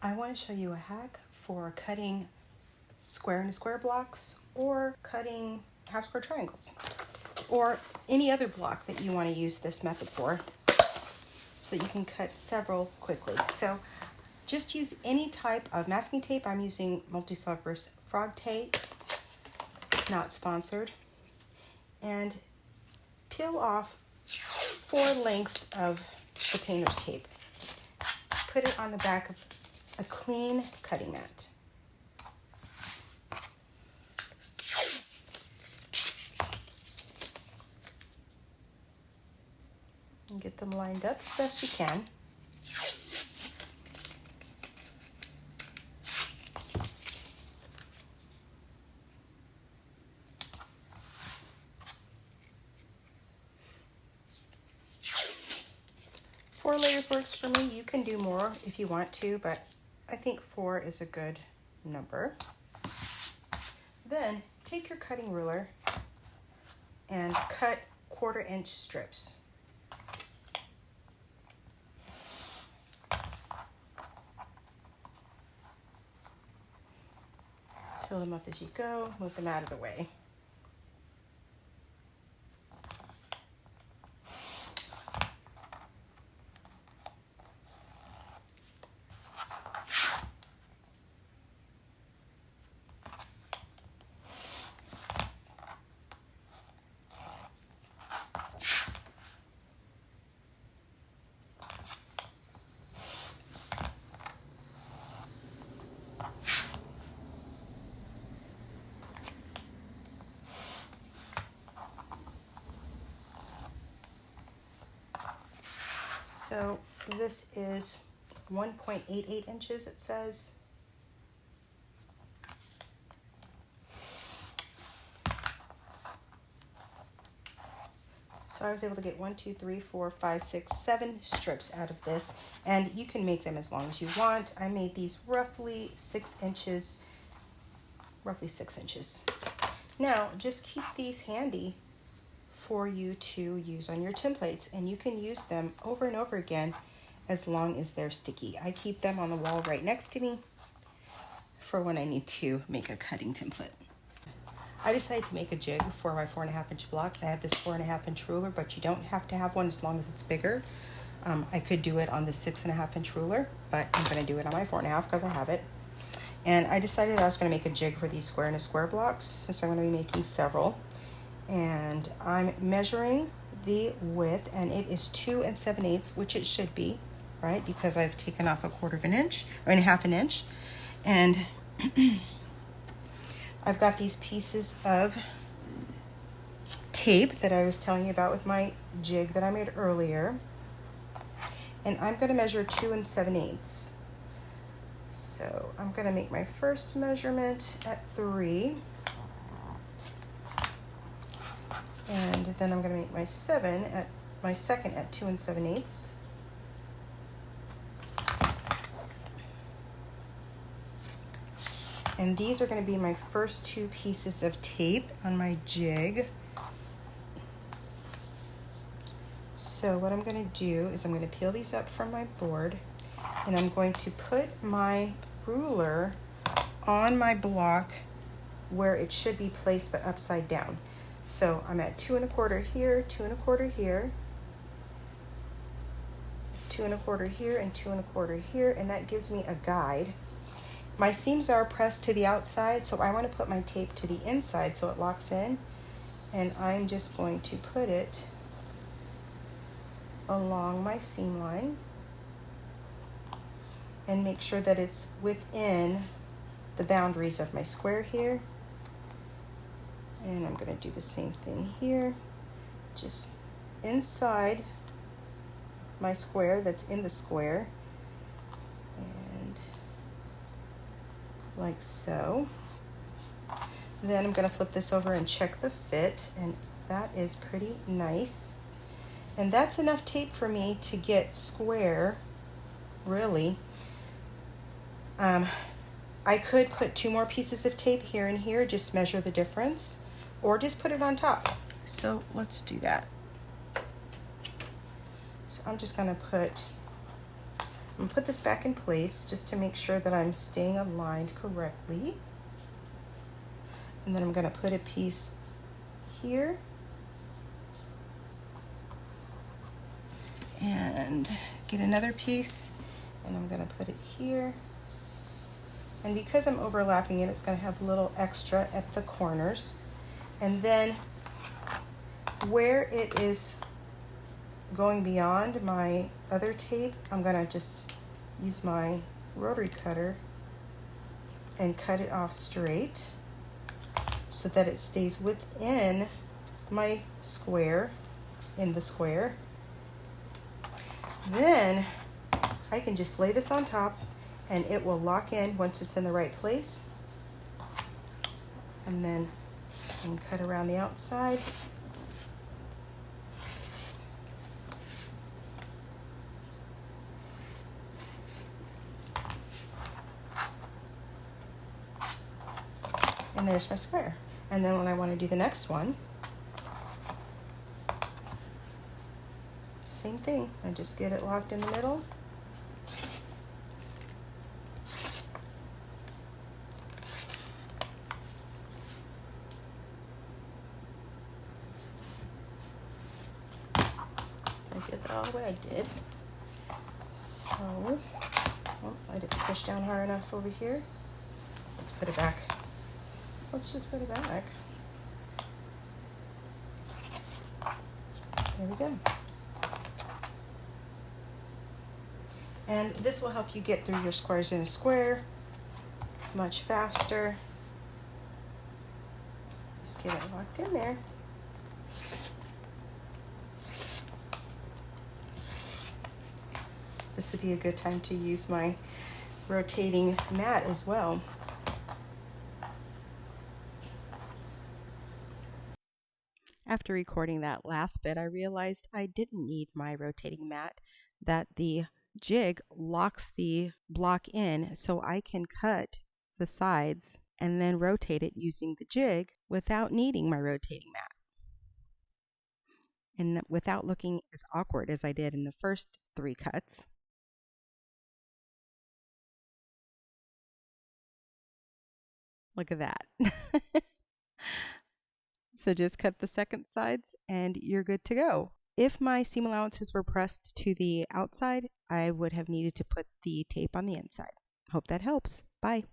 I want to show you a hack for cutting square into square blocks or cutting half square triangles or any other block that you want to use this method for so that you can cut several quickly. So just use any type of masking tape. I'm using multi-surface frog tape, not sponsored, and peel off 4 lengths of the painter's tape. Put it on the back of a clean cutting mat. And get them lined up as best you can. Four layers works for me. You can do more if you want to, but I think 4 is a good number. Then take your cutting ruler and cut 1/4 inch strips. Fill them up as you go, move them out of the way. So this is 1.88 inches, it says. So I was able to get 1, 2, 3, 4, 5, 6, 7 strips out of this, and you can make them as long as you want. I made these roughly 6 inches, Now just keep these handy for you to use on your templates, and you can use them over and over again as long as they're sticky. I keep them on the wall right next to me for when I need to make a cutting template. I decided to make a jig for my 4.5 inch blocks. I have this 4.5 inch ruler, but you don't have to have one as long as it's bigger. I could do it on the 6.5 inch ruler, but I'm going to do it on my 4.5 because I have it. And I decided I was going to make a jig for these square into square blocks since I'm going to be making several. And I'm measuring the width, and it is 2 7/8, which it should be, right? Because I've taken off 1/4 inch or 1/2 inch. And I've got these pieces of tape that I was telling you about with my jig that I made earlier. And I'm going to measure 2 7/8. So I'm going to make my first measurement at 3. And then I'm going to make my second at 2 7/8. And these are going to be my first 2 pieces of tape on my jig. So what I'm going to do is I'm going to peel these up from my board, and I'm going to put my ruler on my block where it should be placed, but upside down. So I'm at 2 1/4 here, 2 1/4 here, 2 1/4 here, and 2 1/4 here, and that gives me a guide. My seams are pressed to the outside, so I want to put my tape to the inside so it locks in, and I'm just going to put it along my seam line and make sure that it's within the boundaries of my square here. And I'm going to do the same thing here, just inside my square that's in the square, and like so. Then I'm going to flip this over and check the fit, and that is pretty nice. And that's enough tape for me to get square, really. I could put 2 more pieces of tape here and here, just measure the difference, or just put it on top. So let's do that. So I'm just going to put I'm gonna put this back in place just to make sure that I'm staying aligned correctly. And then I'm gonna put a piece here and get another piece, and I'm gonna put it here. And because I'm overlapping it, it's gonna have a little extra at the corners. And then where it is going beyond my other tape, I'm gonna just use my rotary cutter and cut it off straight so that it stays within my square, in the square. Then I can just lay this on top and it will lock in once it's in the right place. And then I can cut around the outside. And there's my square. And then when I want to do the next one, same thing. I just get it locked in the middle. I get that all the way. I did. So, oh, I didn't push down hard enough over here. Let's put it back. Let's just put it back. There we go. And this will help you get through your squares in a square much faster. Just get it locked in there. This would be a good time to use my rotating mat as well. After recording that last bit, I realized I didn't need my rotating mat, that the jig locks the block in so I can cut the sides and then rotate it using the jig without needing my rotating mat and without looking as awkward as I did in the first 3 cuts. Look at that. So just cut the second sides and you're good to go. If my seam allowances were pressed to the outside, I would have needed to put the tape on the inside. Hope that helps. Bye.